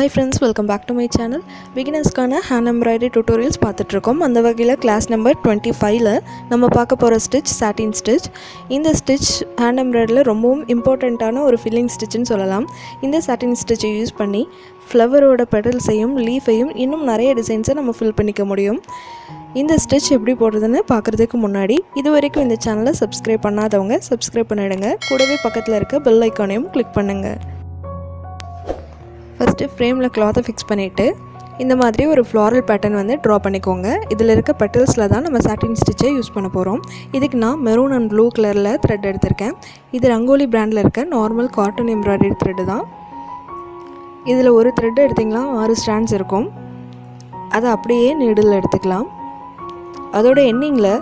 Hi friends, welcome back to my channel. Beginners hand embroidery tutorials பார்த்துட்ருக்கோம். அந்த வகையில் class number 25ல நம்ம பார்க்க போகிற stitch satin stitch. இந்த stitch hand embroideryல ரொம்பவும் இம்பார்ட்டண்ட்டான ஒரு ஃபில்லிங் ஸ்டிச்சுன்னு சொல்லலாம். இந்த satin stitch யூஸ் பண்ணி ஃப்ளவரோட பெட்டல்ஸையும் லீஃபையும் இன்னும் நிறைய டிசைன்ஸை நம்ம ஃபில் பண்ணிக்க முடியும். இந்த ஸ்டிச் எப்படி போடுறதுன்னு பார்க்குறதுக்கு முன்னாடி இது வரைக்கும் இந்த சேனலை சப்ஸ்கிரைப் பண்ணாதவங்க சப்ஸ்கிரைப் பண்ணிவிடுங்க. கூடவே பக்கத்தில் இருக்க பெல் ஐக்கானையும் கிளிக் பண்ணுங்கள். ஃபஸ்ட்டு ஃப்ரேமில் கிளாத்தை ஃபிக்ஸ் பண்ணிவிட்டு இந்த மாதிரி ஒரு ஃப்ளாரல் பேட்டர்ன் வந்து ட்ரா பண்ணிக்கோங்க. இதில் இருக்க பெட்டல்ஸில் தான் நம்ம சாட்டின் ஸ்டிச்சை யூஸ் பண்ண போகிறோம். இதுக்கு நான் மெரூன் அண்ட் ப்ளூ கலரில் த்ரெட் எடுத்திருக்கேன். இது ரங்கோலி பிராண்டில் இருக்க நார்மல் காட்டன் எம்ப்ராய்டரி த்ரெட்டு தான். இதில் ஒரு த்ரெட் எடுத்திங்கன்னா 6 ஸ்ட்ராண்ட்ஸ் இருக்கும். அதை அப்படியே நீடில் எடுத்துக்கலாம். அதோட எண்டிங்கில்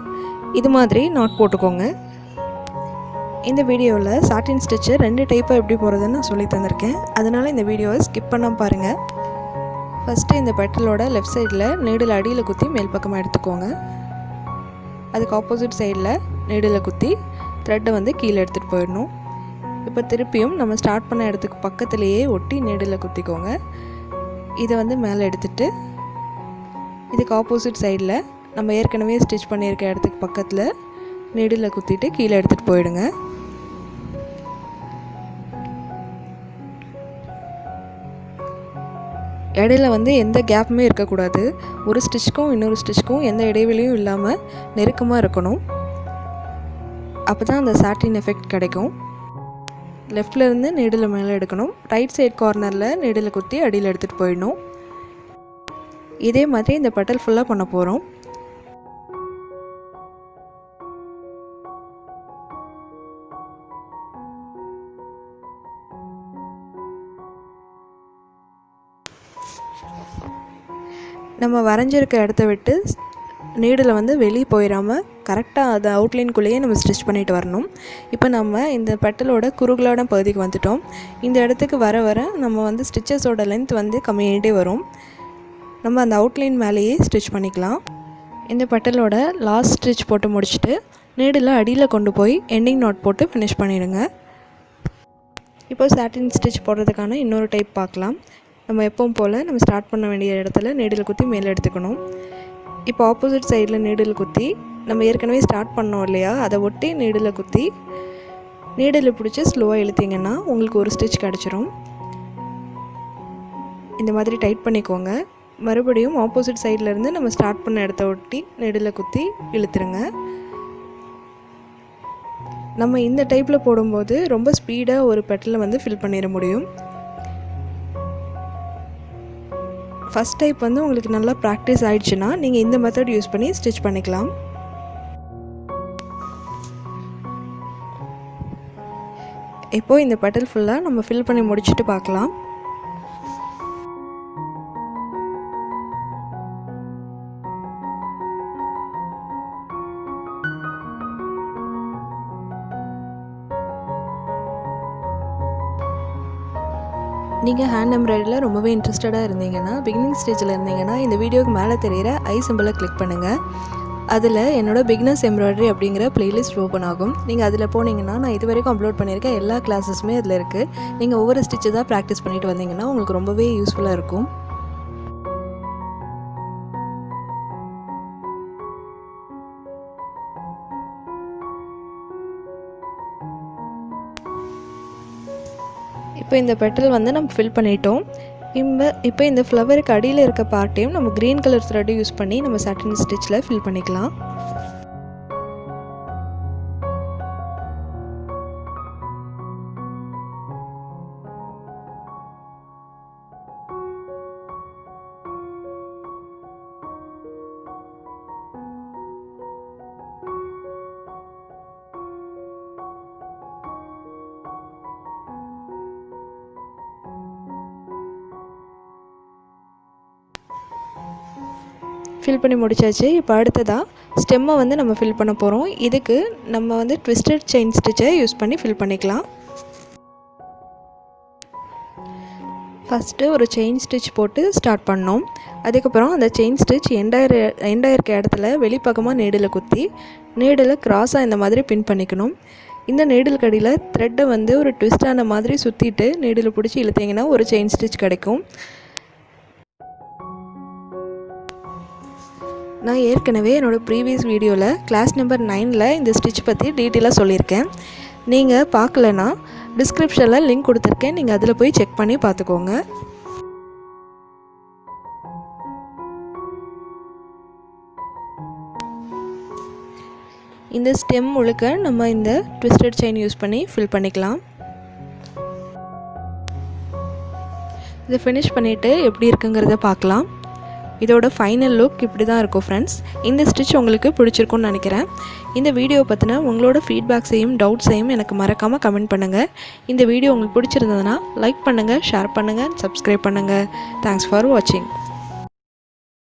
இது மாதிரி நாட் போட்டுக்கோங்க. இந்த வீடியோவில் சாட்டின் ஸ்டிச்சை 2 டைப்பாக எப்படி போகிறதுன்னு நான் சொல்லி தந்திருக்கேன். அதனால் இந்த வீடியோவை ஸ்கிப் பண்ணாமல் பாருங்கள். ஃபஸ்ட்டு இந்த பெட்டலோட லெஃப்ட் சைடில் நீடில் அடியில் குத்தி மேல் பக்கமாக எடுத்துக்கோங்க. அதுக்கு ஆப்போசிட் சைடில் நீடில் குத்தி த்ரெட்டை வந்து கீழே எடுத்துகிட்டு போயிடணும். இப்போ திருப்பியும் நம்ம ஸ்டார்ட் பண்ண இடத்துக்கு பக்கத்துலேயே ஒட்டி நீடில் குத்திக்கோங்க. இதை வந்து மேலே எடுத்துகிட்டு இதுக்கு ஆப்போசிட் சைடில் நம்ம ஏற்கனவே ஸ்டிச் பண்ணியிருக்க இடத்துக்கு பக்கத்தில் நீடில் குத்திட்டு கீழே எடுத்துகிட்டு போயிடுங்க. இடையில வந்து எந்த கேப்புமே இருக்கக்கூடாது. ஒரு ஸ்டிச்சுக்கும் இன்னொரு ஸ்டிச்சுக்கும் எந்த இடைவெளியும் இல்லாமல் நெருக்கமாக இருக்கணும். அப்போ தான் அந்த சாட்டின் எஃபெக்ட் கிடைக்கும். லெஃப்ட்லேருந்து நீடில் மேலே எடுக்கணும். ரைட் சைட் கார்னரில் நீடில் குத்தி அடியில் எடுத்துகிட்டு போயிடணும். இதே மாதிரி இந்த பெட்டல் ஃபுல்லாக பண்ண போகிறோம். நம்ம வரைஞ்சிருக்க இடத்த விட்டு நீடில் வந்து வெளியே போயிடாமல் கரெக்டாக அதை அவுட்லைனுக்குள்ளேயே நம்ம ஸ்டிச் பண்ணிட்டு வரணும். இப்போ நம்ம இந்த பெட்டலோட குறுகலான பகுதிக்கு வந்துட்டோம். இந்த இடத்துக்கு வர வர நம்ம வந்து ஸ்டிச்சஸோட லென்த் வந்து கம்மியாகிட்டே வரும். நம்ம அந்த அவுட்லைன் மேலேயே ஸ்டிச் பண்ணிக்கலாம். இந்த பெட்டலோட லாஸ்ட் ஸ்டிச் போட்டு முடிச்சுட்டு நீடில் அடியில் கொண்டு போய் எண்டிங் நாட் போட்டு ஃபினிஷ் பண்ணிடுங்க. இப்போ சாட்டின் ஸ்டிச் போடுறதுக்கான இன்னொரு டைப் பார்க்கலாம். நம்ம எப்பவும் போல் நம்ம ஸ்டார்ட் பண்ண வேண்டிய இடத்துல நீடில் குத்தி மேலே எடுத்துக்கணும். இப்போ ஆப்போசிட் சைடில் நீடில் குத்தி நம்ம ஏற்கனவே ஸ்டார்ட் பண்ணோம் இல்லையா, அதை ஒட்டி நீடில் குத்தி நீடில் பிடிச்சி ஸ்லோவாக இழுத்திங்கன்னா உங்களுக்கு ஒரு ஸ்டிச் கிடச்சிரும். இந்த மாதிரி டைட் பண்ணிக்கோங்க. மறுபடியும் ஆப்போசிட் சைட்லேருந்து நம்ம ஸ்டார்ட் பண்ண இடத்த ஒட்டி நீடில் குத்தி இழுத்துருங்க. நம்ம இந்த டைப்பில் போடும்போது ரொம்ப ஸ்பீடாக ஒரு பெட்டலை வந்து ஃபில் பண்ணிட முடியும். ஃபஸ்ட் டைப் வந்து உங்களுக்கு நல்லா ப்ராக்டிஸ் ஆகிடுச்சுன்னா நீங்கள் இந்த மெத்தட் யூஸ் பண்ணி ஸ்டிச் பண்ணிக்கலாம். இப்போது இந்த பெட்டல் ஃபுல்லாக நம்ம ஃபில் பண்ணி முடிச்சுட்டு பார்க்கலாம். நீங்கள் ஹேண்ட் எம்ப்ராய்டரியில் ரொம்பவே இன்ட்ரெஸ்டடாக இருந்தீங்கன்னா, பிகினிங் ஸ்டேஜில் இருந்தீங்கன்னா இந்த வீடியோக்கு மேலே தெரிகிற ஐ சிம்பிளை கிளிக் பண்ணுங்கள். அதில் என்னோட பிகினர்ஸ் எம்ப்ராய்டரி அப்படிங்கிற பிளேலிஸ்ட் ஓப்பன் ஆகும். நீங்கள் அதில் போனீங்கன்னா நான் இது வரைக்கும் அப்லோட் பண்ணியிருக்க எல்லா கிளாஸஸுமே அதில் இருக்குது. நீங்கள் ஒவ்வொரு ஸ்டிச்சு தான் ப்ராக்டிஸ் பண்ணிட்டு வந்தீங்கன்னா உங்களுக்கு ரொம்பவே யூஸ்ஃபுல்லாக இருக்கும். இப்போ இந்த பெட்டல் வந்து நம்ம ஃபில் பண்ணிட்டோம். இப்போ இந்த ஃப்ளவருக்கு அடியில் இருக்க பார்ட்டையும் நம்ம க்ரீன் கலர் த்ரெட்டு யூஸ் பண்ணி நம்ம சாட்டின் ஸ்டிச்சில் ஃபில் பண்ணிக்கலாம். ஃபில் பண்ணி முடிச்சாச்சு. இப்போ அடுத்ததாக ஸ்டெம்மை வந்து நம்ம ஃபில் பண்ண போகிறோம். இதுக்கு நம்ம வந்து ட்விஸ்டட் செயின் ஸ்டிச்சை யூஸ் பண்ணி ஃபில் பண்ணிக்கலாம். ஃபஸ்ட்டு ஒரு செயின் ஸ்டிச் போட்டு ஸ்டார்ட் பண்ணோம். அதுக்கப்புறம் அந்த செயின் ஸ்டிச் எண்டாயிருக்க இடத்துல வெளிப்பக்கமாக நீடில் குத்தி நீடில் க்ராஸாக இந்த மாதிரி பின் பண்ணிக்கணும். இந்த நீடில் கடியில் த்ரெட்டை வந்து ஒரு ட்விஸ்டான மாதிரி சுற்றிட்டு நீடில் பிடிச்சி இழுத்தீங்கன்னா ஒரு செயின் ஸ்டிச் கிடைக்கும். நான் ஏற்கனவே என்னோடய ப்ரீவியஸ் வீடியோவில் கிளாஸ் நம்பர் 9ல் இந்த ஸ்டிச் பற்றி டீட்டெயிலாக சொல்லியிருக்கேன். நீங்கள் பார்க்கலன்னா டிஸ்கிரிப்ஷனில் லிங்க் கொடுத்துருக்கேன், நீங்கள் அதில் போய் செக் பண்ணி பார்த்துக்கோங்க. இந்த ஸ்டெம் முழுக்க நம்ம இந்த ட்விஸ்டட் செயின் யூஸ் பண்ணி ஃபில் பண்ணிக்கலாம். இதை ஃபினிஷ் பண்ணிவிட்டு எப்படி இருக்குங்கிறத பார்க்கலாம். இதோட ஃபைனல் லுக் இப்படி தான் இருக்கும் ஃப்ரெண்ட்ஸ். இந்த ஸ்டிச் உங்களுக்கு பிடிச்சிருக்குன்னு நினைக்கிறேன். இந்த வீடியோ பற்றின உங்களோட ஃபீட்பேக்ஸையும் டவுட்ஸையும் எனக்கு மறக்காமல் கமெண்ட் பண்ணுங்கள். இந்த வீடியோ உங்களுக்கு பிடிச்சிருந்ததுன்னா லைக் பண்ணுங்கள், ஷேர் பண்ணுங்கள், சப்ஸ்கிரைப் பண்ணுங்கள். தேங்க்ஸ் ஃபார் வாட்சிங்.